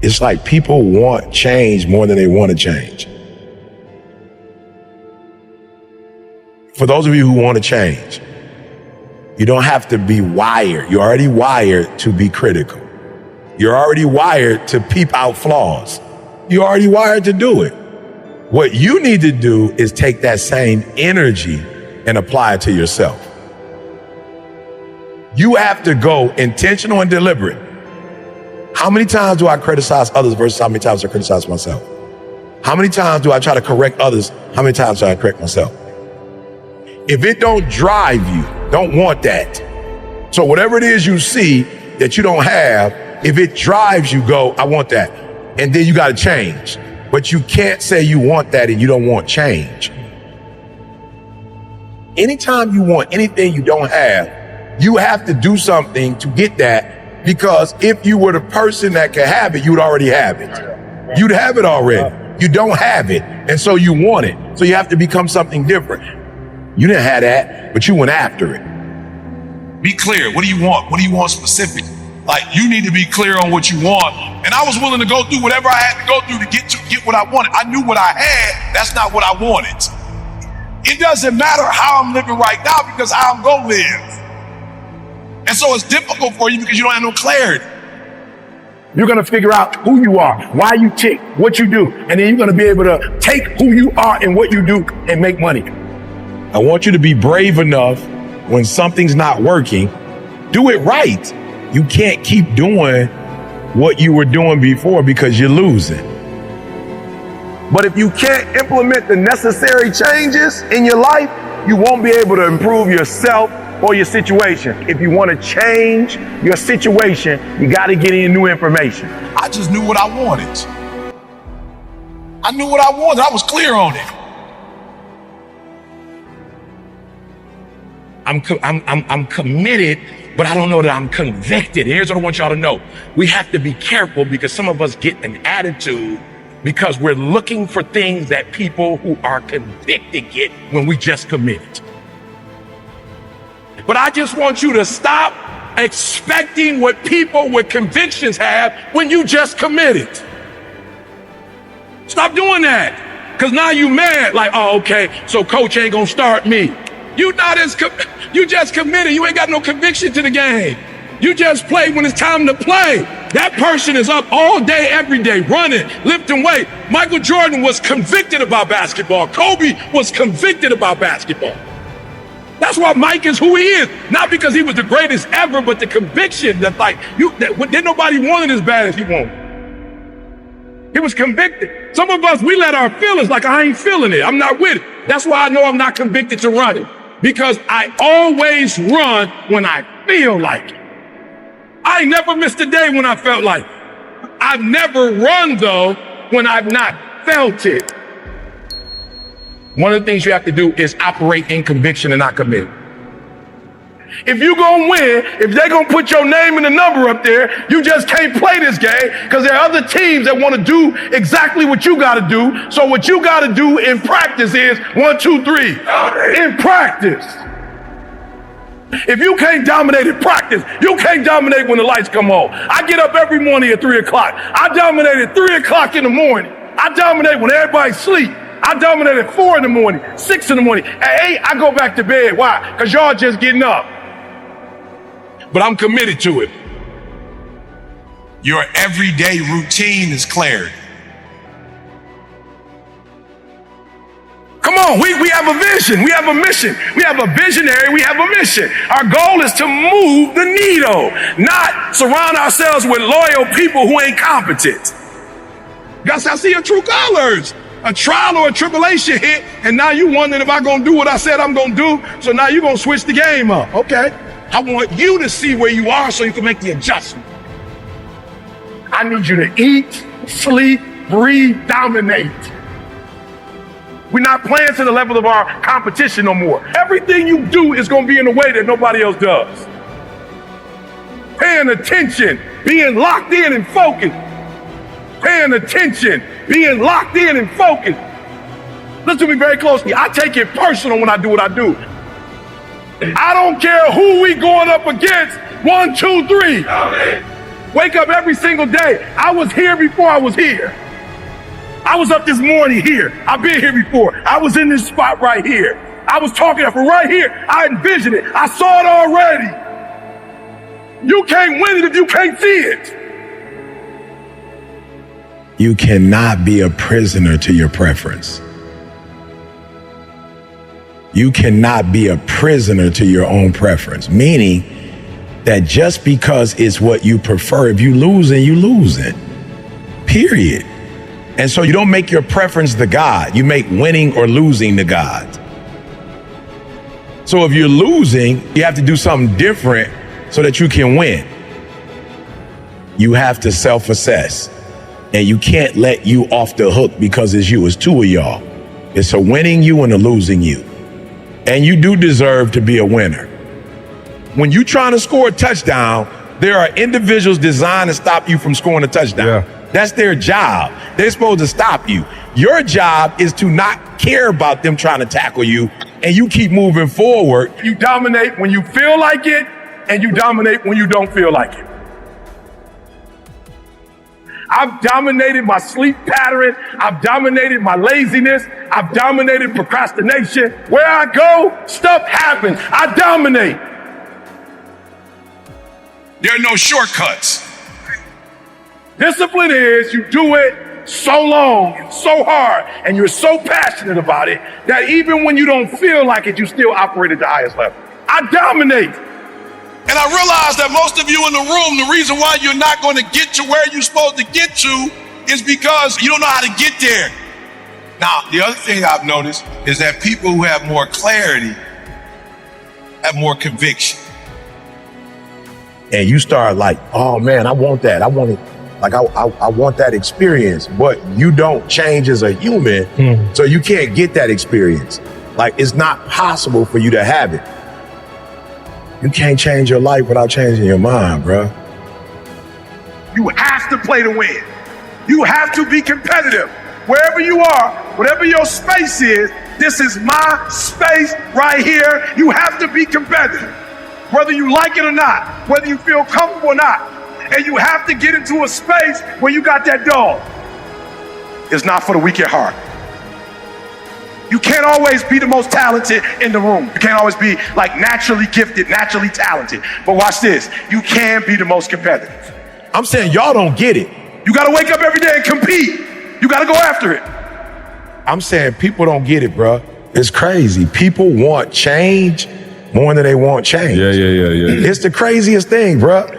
It's like people want change more than they want to change. For those of you who want to change, you don't have to be wired. You're already wired to be critical. You're already wired to peep out flaws. You're already wired to do it. What you need to do is take that same energy and apply it to yourself. You have to go intentional and deliberate. How many times do I criticize others versus how many times I criticize myself? How many times do I try to correct others? How many times do I correct myself? If it don't drive you, don't want that. So whatever it is you see that you don't have, if it drives you, go, I want that. And then you got to change. But you can't say you want that and you don't want change. Anytime you want anything you don't have, you have to do something to get that, because if you were the person that could have it, you would already have it. You'd have it already. You don't have it, and so you want it. So you have to become something different. You didn't have that, but you went after it. Be clear. What do you want? What do you want specifically? Like, you need to be clear on what you want. And I was willing to go through whatever I had to go through to get what I wanted. I knew what I had. That's not what I wanted. It doesn't matter how I'm living right now, because how I'm gonna live. And so it's difficult for you because you don't have no clarity. You're going to figure out who you are, why you tick, what you do, and then you're going to be able to take who you are and what you do and make money. I want you to be brave enough when something's not working, do it right. You can't keep doing what you were doing before because you're losing. But if you can't implement the necessary changes in your life, you won't be able to improve yourself or your situation. If you want to change your situation, you got to get in new information. I just knew what I wanted. I knew what I wanted. I was clear on it. I'm committed, but I don't know that I'm convicted. Here's what I want y'all to know. We have to be careful, because some of us get an attitude because we're looking for things that people who are convicted get when we just committed. But I just want you to stop expecting what people with convictions have when you just committed. Stop doing that. Because now you mad, like, oh, okay, so coach ain't gonna start me. You just committed. You ain't got no conviction to the game. You just play when it's time to play. That person is up all day, every day, running, lifting weight. Michael Jordan was convicted about basketball. Kobe was convicted about basketball. That's why Mike is who he is. Not because he was the greatest ever, but the conviction that that nobody wanted as bad as he wanted. He was convicted. Some of us, we let our feelings, like, I ain't feeling it. I'm not with it. That's why I know I'm not convicted to run it. Because I always run when I feel like it. I never missed a day when I felt like it. I've never run, though, when I've not felt it. One of the things you have to do is operate in conviction and not commit. If you gonna win, if they're gonna put your name and the number up there, you just can't play this game, because there are other teams that want to do exactly what you got to do. So what you got to do in practice is 1, 2, 3. In practice. If you can't dominate in practice, you can't dominate when the lights come on. I get up every morning at 3 o'clock. I dominate at 3 o'clock in the morning. I dominate when everybody's asleep. I dominate at 4 in the morning, 6 in the morning. At 8, I go back to bed. Why? Because y'all just getting up. But I'm committed to it. Your everyday routine is clarity. Come on, we have a vision, we have a mission, we have a visionary, we have a mission. Our goal is to move the needle, not surround ourselves with loyal people who ain't competent. Guys, I see your true colors. A trial or a tribulation hit, and now you wondering if I'm gonna do what I said I'm gonna do, so now you're gonna switch the game up. Okay, I want you to see where you are so you can make the adjustment. I need you to eat, sleep, breathe, dominate. We're not playing to the level of our competition no more. Everything you do is going to be in a way that nobody else does. Paying attention, being locked in and focused. Paying attention, being locked in and focused. Listen to me very closely. I take it personal when I do what I do. I don't care who we going up against. 1, 2, 3. Wake up every single day. I was here before I was here. I was up this morning here. I've been here before. I was in this spot right here. I was talking from right here. I envisioned it. I saw it already. You can't win it if you can't see it. You cannot be a prisoner to your preference. You cannot be a prisoner to your own preference, meaning that just because it's what you prefer, if you losing, you losing, period. And so you don't make your preference the God. You make winning or losing the God. So if you're losing, you have to do something different so that you can win. You have to self-assess. And you can't let you off the hook because it's you. It's two of y'all. It's a winning you and a losing you. And you do deserve to be a winner. When you're trying to score a touchdown, there are individuals designed to stop you from scoring a touchdown. Yeah. That's their job. They're supposed to stop you. Your job is to not care about them trying to tackle you, and you keep moving forward. You dominate when you feel like it, and you dominate when you don't feel like it. I've dominated my sleep pattern. I've dominated my laziness. I've dominated procrastination. Where I go, stuff happens. I dominate. There are no shortcuts. Discipline is you do it so long and so hard and you're so passionate about it that even when you don't feel like it, you still operate at the highest level. I dominate. And I realize that most of you in the room, the reason why you're not going to get to where you're supposed to get to is because you don't know how to get there. Now, the other thing I've noticed is that people who have more clarity have more conviction. And you start like, oh man, I want that. I want it. Like, I want that experience, but you don't change as a human, so you can't get that experience. Like, it's not possible for you to have it. You can't change your life without changing your mind, bro. You have to play to win. You have to be competitive. Wherever you are, whatever your space is, this is my space right here. You have to be competitive, whether you like it or not, whether you feel comfortable or not. And you have to get into a space where you got that dog. It's not for the weak at heart. You can't always be the most talented in the room. You can't always be like naturally gifted, naturally talented. But watch this, you can be the most competitive. I'm saying y'all don't get it. You gotta wake up every day and compete. You gotta go after it. I'm saying people don't get it, bro. It's crazy. People want change more than they want change. Yeah. It's the craziest thing, bro.